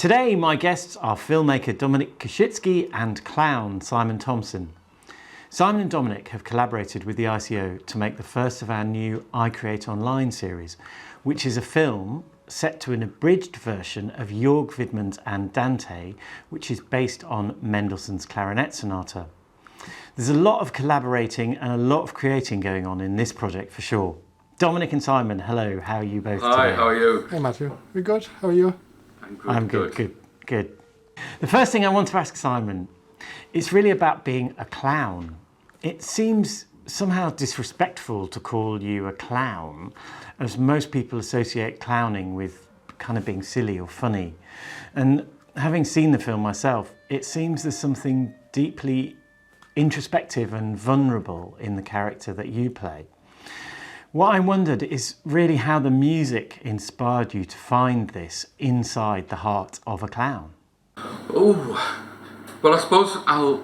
Today, my guests are filmmaker Dominik Kosicki and clown Simon Thompson. Simon and Dominik have collaborated with the ICO to make the first of our new I Create Online series, which is a film set to an abridged version of Jörg Widmann's Andante, which is based on Mendelssohn's Clarinet Sonata. There's a lot of collaborating and a lot of creating going on in this project for sure. Dominik and Simon, hello, how are you both today? Hi, how are you? Hey Matthew, we good? How are you? I'm good. The first thing I want to ask Simon, it's really about being a clown. It seems somehow disrespectful to call you a clown, as most people associate clowning with kind of being silly or funny. And having seen the film myself, it seems there's something deeply introspective and vulnerable in the character that you play. What I wondered is really how the music inspired you to find this inside the heart of a clown. Oh, well, I suppose I'll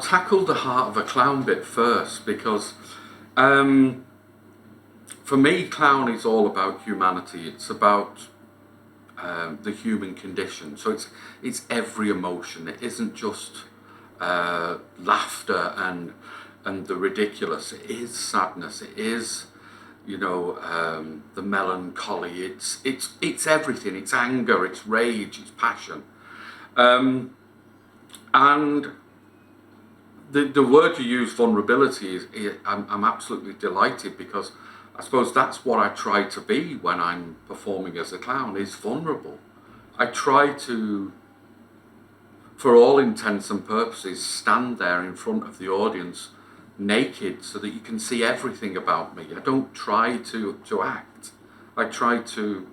tackle the heart of a clown bit first, because for me, clown is all about humanity. It's about the human condition. So it's every emotion. It isn't just laughter and the ridiculous. It is sadness. It is, the melancholy. It's everything. It's anger. It's rage. It's passion. And the word you use, vulnerability, I'm absolutely delighted, because I suppose that's what I try to be when I'm performing as a clown, is vulnerable. I try to, for all intents and purposes, stand there in front of the audience naked so that you can see everything about me. I don't try to act. I try to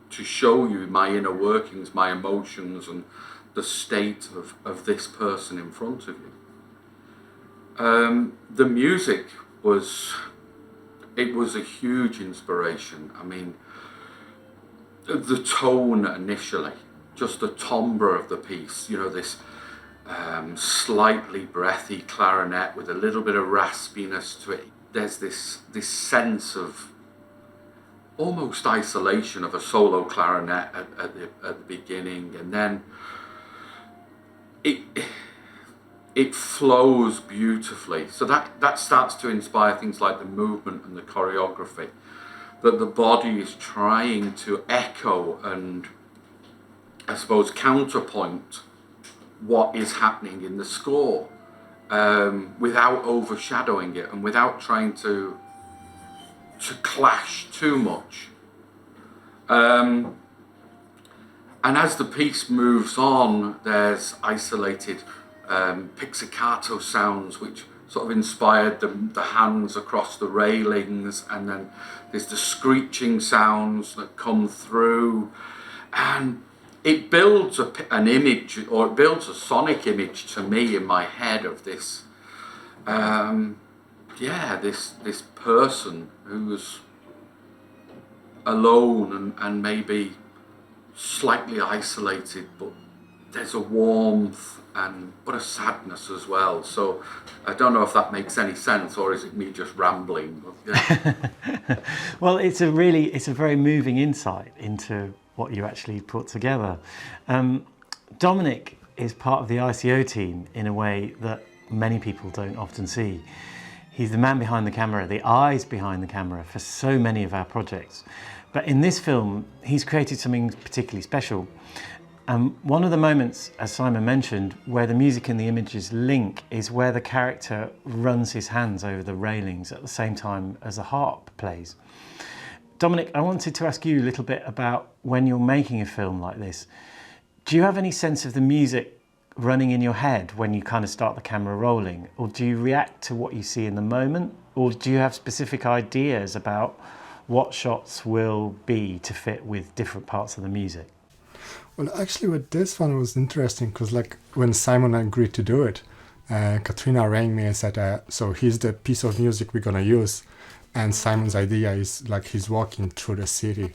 show you my inner workings, my emotions, and the state of this person in front of you. The music was a huge inspiration. I mean, the tone initially, just the timbre of the piece, this slightly breathy clarinet with a little bit of raspiness to it. There's this sense of almost isolation of a solo clarinet at the beginning, and then it flows beautifully. So that starts to inspire things like the movement and the choreography, that the body is trying to echo and, I suppose, counterpoint what is happening in the score, without overshadowing it and without trying to clash too much. And as the piece moves on, there's isolated pizzicato sounds which sort of inspired the hands across the railings, and then there's the screeching sounds that come through, and it builds an image, or it builds a sonic image to me in my head of this this person who's alone and maybe slightly isolated, but there's a warmth but a sadness as well. So I don't know if that makes any sense, or is it me just rambling? But, yeah. Well, it's a very moving insight into what you actually put together. Dominik is part of the ICO team in a way that many people don't often see. He's the man behind the camera, the eyes behind the camera for so many of our projects. But in this film, he's created something particularly special. One of the moments, as Simon mentioned, where the music and the images link is where the character runs his hands over the railings at the same time as the harp plays. Dominik, I wanted to ask you a little bit about when you're making a film like this. Do you have any sense of the music running in your head when you kind of start the camera rolling? Or do you react to what you see in the moment? Or do you have specific ideas about what shots will be to fit with different parts of the music? Well, actually with this one it was interesting, because like when Simon agreed to do it, Katrina rang me and said, so here's the piece of music we're gonna use. And Simon's idea is like he's walking through the city.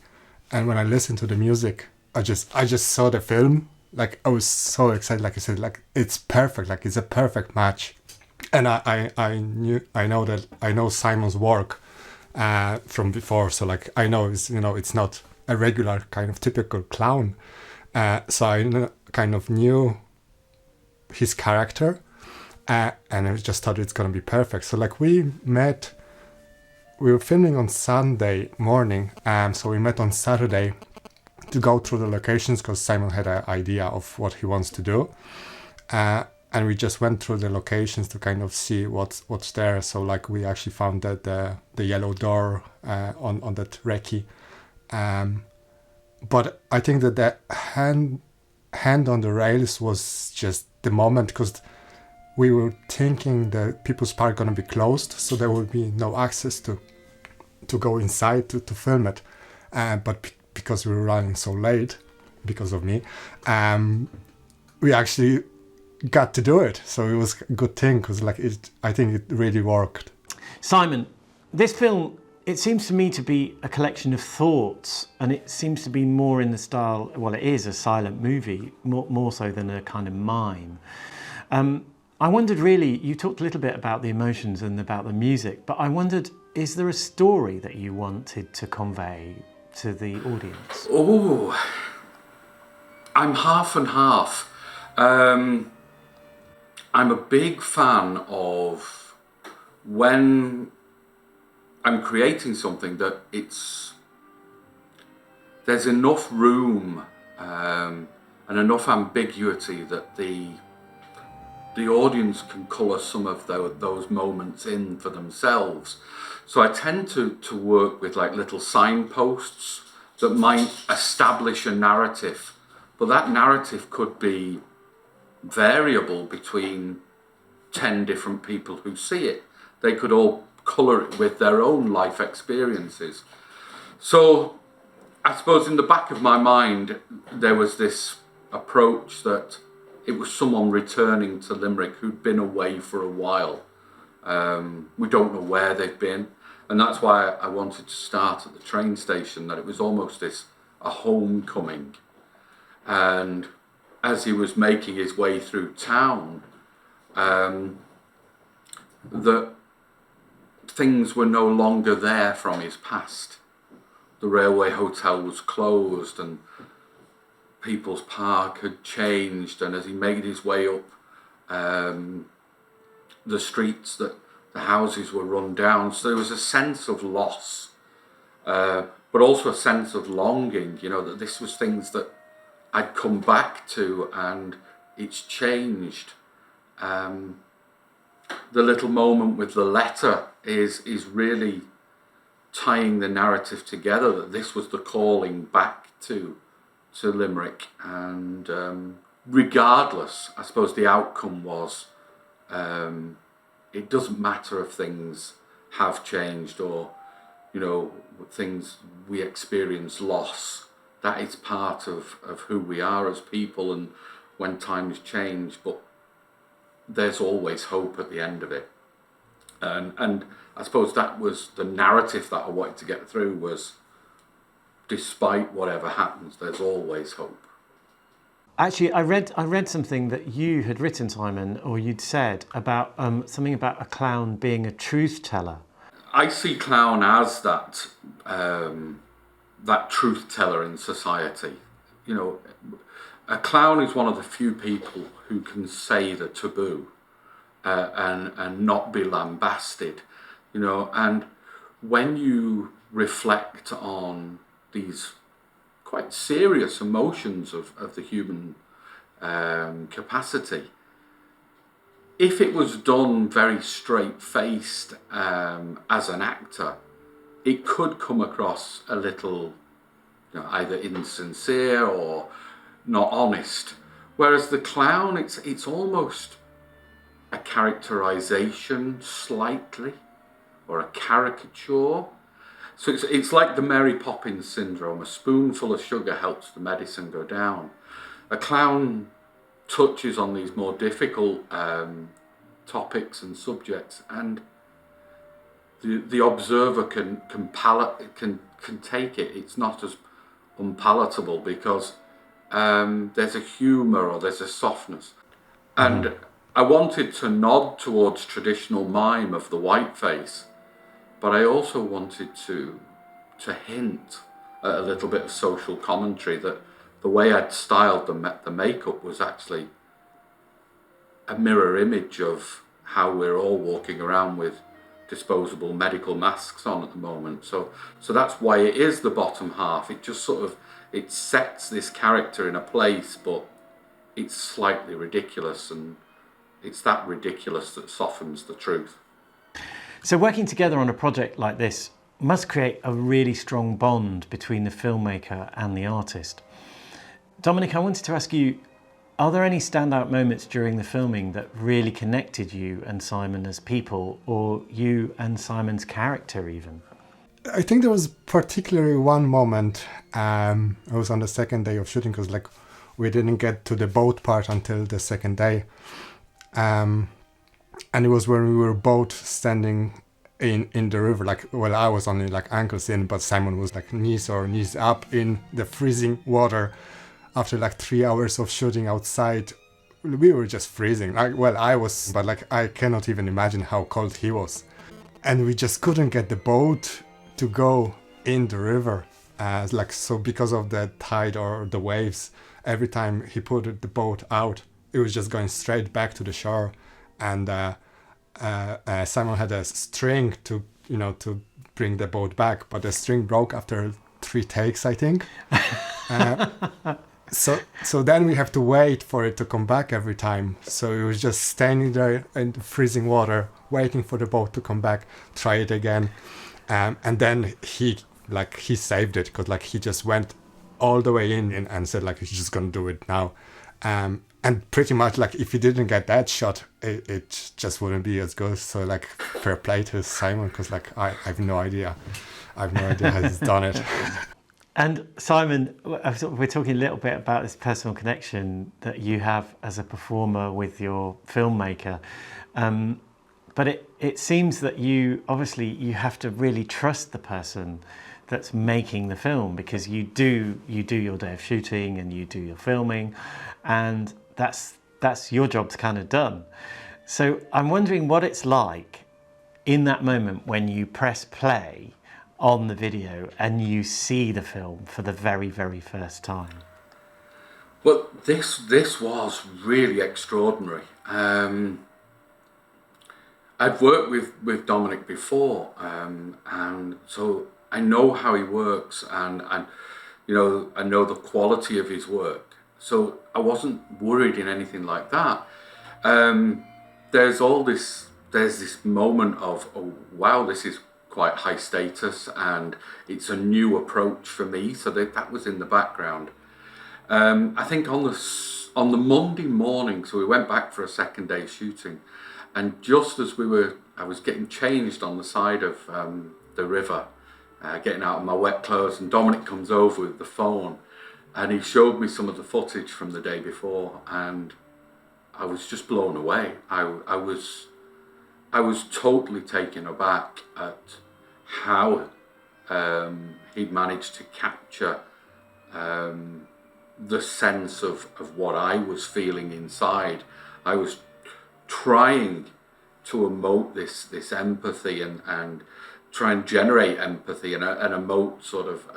And when I listened to the music, I just saw the film. Like I was so excited, like I said, like it's perfect, like it's a perfect match. And I know Simon's work from before, so like I know it's not a regular kind of typical clown. So I kind of knew his character, and I just thought it's gonna be perfect. So like we were filming on Sunday morning, so we met on Saturday to go through the locations because Simon had an idea of what he wants to do, and we just went through the locations to kind of see what's there. So like we actually found that the yellow door on that recce, but I think that hand on the rails was just the moment, because we were thinking the People's Park gonna be closed, so there would be no access to go inside to film it. But because we were running so late, because of me, we actually got to do it. So it was a good thing, because like I think it really worked. Simon, this film, it seems to me to be a collection of thoughts, and it seems to be more in the style, well, it is a silent movie, more so than a kind of mime. I wondered really, you talked a little bit about the emotions and about the music, but I wondered, is there a story that you wanted to convey to the audience? Oh, I'm half and half. I'm a big fan of when I'm creating something that there's enough room and enough ambiguity that the audience can colour some of those moments in for themselves. So I tend to work with like little signposts that might establish a narrative, but that narrative could be variable between 10 different people who see it. They could all colour it with their own life experiences. So I suppose in the back of my mind there was this approach that it was someone returning to Limerick who'd been away for a while. We don't know where they've been, and that's why I wanted to start at the train station, that it was almost a homecoming. And as he was making his way through town, that things were no longer there from his past. The railway hotel was closed and People's Park had changed, and as he made his way up the streets, that the houses were run down, so there was a sense of loss, but also a sense of longing, that this was things that I'd come back to and it's changed. The little moment with the letter is really tying the narrative together, that this was the calling back to Limerick, and regardless, I suppose the outcome was, it doesn't matter if things have changed or, things we experience loss. That is part of who we are as people, and when times change, but there's always hope at the end of it. And I suppose that was the narrative that I wanted to get through, was despite whatever happens, there's always hope. Actually, I read something that you had written, Simon, or you'd said about something about a clown being a truth teller. I see clown as that truth teller in society. A clown is one of the few people who can say the taboo and not be lambasted. And when you reflect on these quite serious emotions of the human capacity, if it was done very straight-faced as an actor, it could come across a little either insincere or not honest. Whereas the clown, it's almost a characterization slightly, or a caricature. So it's like the Mary Poppins syndrome. A spoonful of sugar helps the medicine go down. A clown touches on these more difficult topics and subjects, and the observer can take it. It's not as unpalatable because there's a humour or there's a softness. And I wanted to nod towards traditional mime of the white face, but I also wanted to hint at a little bit of social commentary, that the way I'd styled the makeup was actually a mirror image of how we're all walking around with disposable medical masks on at the moment. So that's why it is the bottom half. It just sort of, it sets this character in a place, but it's slightly ridiculous, and it's that ridiculous that softens the truth. So working together on a project like this must create a really strong bond between the filmmaker and the artist. Dominik, I wanted to ask you, are there any standout moments during the filming that really connected you and Simon as people, or you and Simon's character even? I think there was particularly one moment. It was on the second day of shooting, because like we didn't get to the boat part until the second day, and it was when we were both standing in the river. Like, well, I was only like ankles in, but Simon was like knees up in the freezing water. After like 3 hours of shooting outside, we were just freezing. Like, well, I was, but like I cannot even imagine how cold he was, and we just couldn't get the boat to go in the river. Like, so because of the tide or the waves, every time he put the boat out, it was just going straight back to the shore. And Simon had a string to bring the boat back, but the string broke after 3 takes, I think. So then we have to wait for it to come back every time. So it was just standing there in the freezing water, waiting for the boat to come back, try it again. And then he saved it, because like he just went all the way in and said like he's just gonna do it now. And pretty much like if he didn't get that shot, it just wouldn't be as good. So like fair play to Simon, because like I have no idea how he's done it. And Simon, we're talking a little bit about this personal connection that you have as a performer with your filmmaker. But it seems that you have to really trust the person that's making the film, because you do your day of shooting and you do your filming, and that's your job's kind of done. So I'm wondering what it's like in that moment when you press play on the video and you see the film for the very, very first time. Well, this was really extraordinary. I'd worked with Dominik before, and so I know how he works, and I know the quality of his work. So I wasn't worried in anything like that. There's this moment of, oh wow, this is quite high status, and it's a new approach for me. So that was in the background. I think on the Monday morning, so we went back for a second day shooting, and just as I was getting changed on the side of the river, getting out of my wet clothes, and Dominik comes over with the phone, and he showed me some of the footage from the day before, and I was just blown away. I was totally taken aback at how he'd managed to capture the sense of what I was feeling inside. I was trying to emote this empathy and try and generate empathy and emote sort of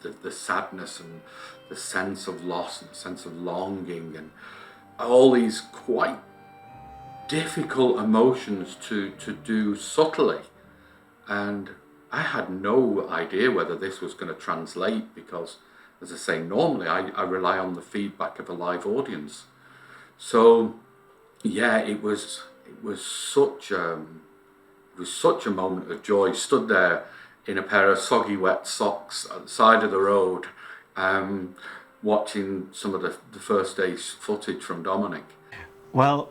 the sadness and the sense of loss and the sense of longing and all these quite difficult emotions to do subtly. And I had no idea whether this was going to translate, because, as I say, normally I rely on the feedback of a live audience. So yeah, it was such a moment of joy. Stood there in a pair of soggy wet socks at the side of the road, watching some of the first day's footage from Dominik. Well,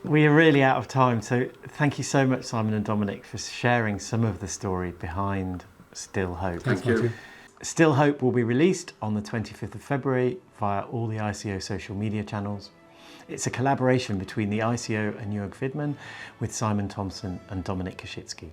we are really out of time, so thank you so much, Simon and Dominik, for sharing some of the story behind Still Hope. Thank you. Still Hope will be released on the 25th of February via all the ICO social media channels. It's a collaboration between the ICO and Jörg Widmann with Simon Thompson and Dominik Kosicki.